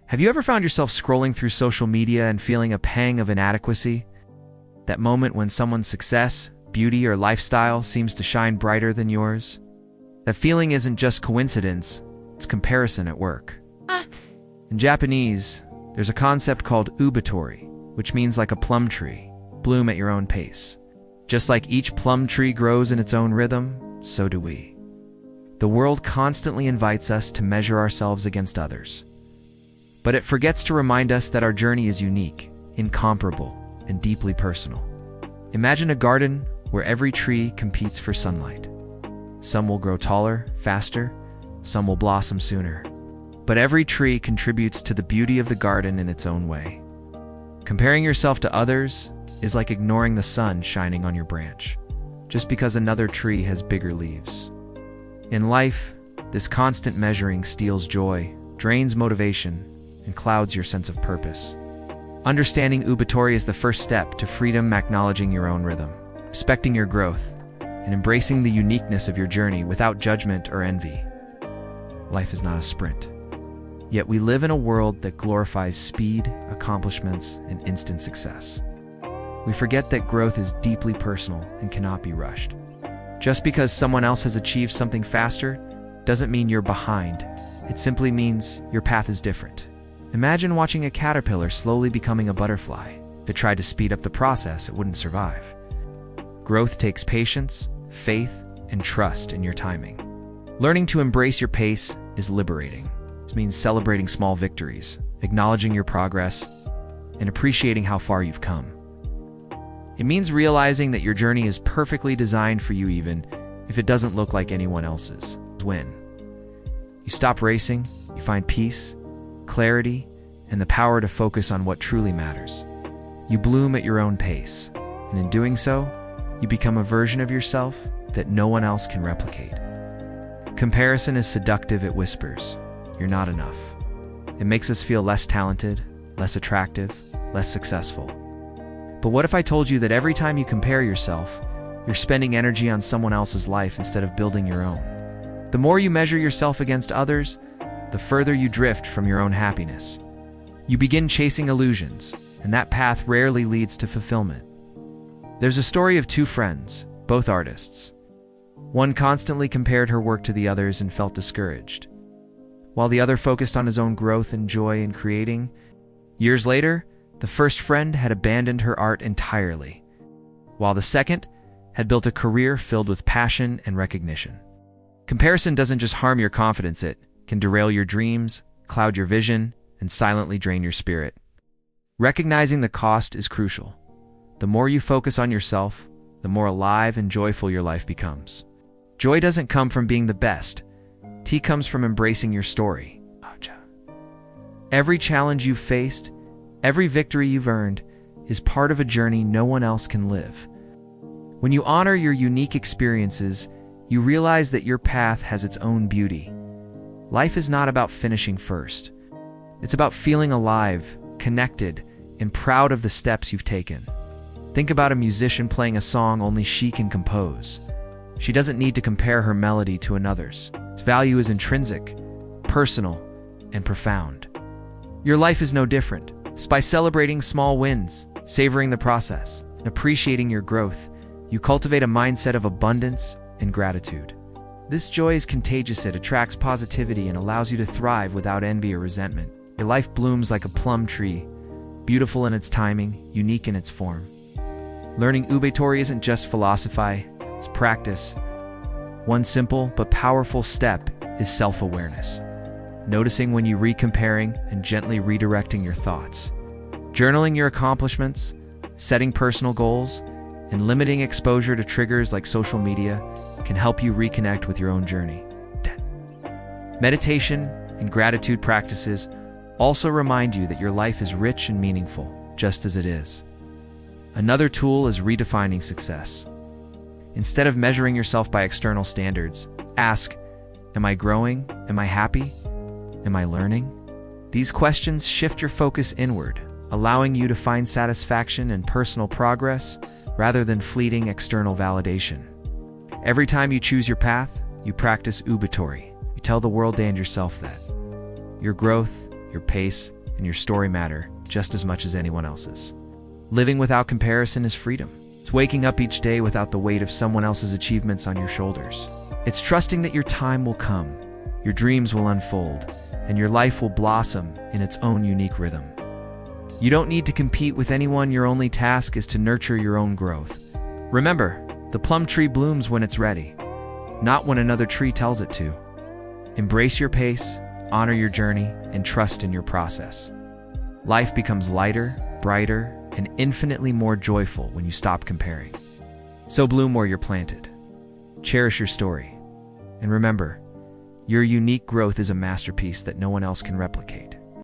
Have you ever found yourself scrolling through social media and feeling a pang of inadequacy? That moment when someone's success, beauty, or lifestyle seems to shine brighter than yours? That feeling isn't just coincidence, it's comparison at work. In Japanese, there's a concept called Oubaitori, which means like a plum tree, bloom at your own pace. Just like each plum tree grows in its own rhythm, so do we. The world constantly invites us to measure ourselves against others. But it forgets to remind us that our journey is unique, incomparable, and deeply personal. Imagine a garden where every tree competes for sunlight. Some will grow taller, faster, some will blossom sooner. But every tree contributes to the beauty of the garden in its own way. Comparing yourself to others is like ignoring the sun shining on your branch, just because another tree has bigger leaves. In life, this constant measuring steals joy, drains motivation, and clouds your sense of purpose. Understanding Oubaitori is the first step to freedom, acknowledging your own rhythm, respecting your growth, and embracing the uniqueness of your journey without judgment or envy. Life is not a sprint. Yet we live in a world that glorifies speed, accomplishments, and instant success. We forget that growth is deeply personal and cannot be rushed. Just because someone else has achieved something faster doesn't mean you're behind. It simply means your path is different. Imagine watching a caterpillar slowly becoming a butterfly. If it tried to speed up the process, it wouldn't survive. Growth takes patience, faith, and trust in your timing. Learning to embrace your pace is liberating. This means celebrating small victories, acknowledging your progress, and appreciating how far you've come. It means realizing that your journey is perfectly designed for you even if it doesn't look like anyone else's. When you stop racing, you find peace, clarity, and the power to focus on what truly matters. You bloom at your own pace, and in doing so, you become a version of yourself that no one else can replicate. Comparison is seductive. It whispers, "You're not enough." It makes us feel less talented, less attractive, less successful. But what if I told you that every time you compare yourself, you're spending energy on someone else's life instead of building your own? The more you measure yourself against others, the further you drift from your own happiness. You begin chasing illusions, and that path rarely leads to fulfillment. There's a story of two friends, both artists. One constantly compared her work to the other's and felt discouraged, while the other focused on his own growth and joy in creating. Years later, the first friend had abandoned her art entirely, while the second had built a career filled with passion and recognition. Comparison doesn't just harm your confidence, it can derail your dreams, cloud your vision, and silently drain your spirit. Recognizing the cost is crucial. The more you focus on yourself, the more alive and joyful your life becomes. Joy doesn't come from being the best. It comes from embracing your story. Every challenge you've faced, every victory you've earned, is part of a journey no one else can live. When you honor your unique experiences, you realize that your path has its own beauty. Life is not about finishing first. It's about feeling alive, connected, and proud of the steps you've taken. Think about a musician playing a song only she can compose. She doesn't need to compare her melody to another's. Its value is intrinsic, personal, and profound. Your life is no different. It's by celebrating small wins, savoring the process, and appreciating your growth, you cultivate a mindset of abundance and gratitude. This joy is contagious. It attracts positivity and allows you to thrive without envy or resentment. Your life blooms like a plum tree, beautiful in its timing, unique in its form. Learning Oubaitori isn't just philosophy, it's practice. One simple but powerful step is self-awareness. Noticing when you're recomparing and gently redirecting your thoughts. Journaling your accomplishments, setting personal goals, and limiting exposure to triggers like social media can help you reconnect with your own journey. Meditation and gratitude practices also remind you that your life is rich and meaningful, just as it is. Another tool is redefining success. Instead of measuring yourself by external standards, ask, am I growing? Am I happy? Am I learning? These questions shift your focus inward, allowing you to find satisfaction in personal progress rather than fleeting external validation. Every time you choose your path, you practice Oubaitori. You tell the world and yourself that your growth, your pace, and your story matter just as much as anyone else's. Living without comparison is freedom. It's waking up each day without the weight of someone else's achievements on your shoulders. It's trusting that your time will come, your dreams will unfold, and your life will blossom in its own unique rhythm. You don't need to compete with anyone. Your only task is to nurture your own growth. Remember, the plum tree blooms when it's ready, not when another tree tells it to. Embrace your pace, honor your journey, and trust in your process. Life becomes lighter, brighter, and infinitely more joyful when you stop comparing. So bloom where you're planted. Cherish your story. And remember, your unique growth is a masterpiece that no one else can replicate.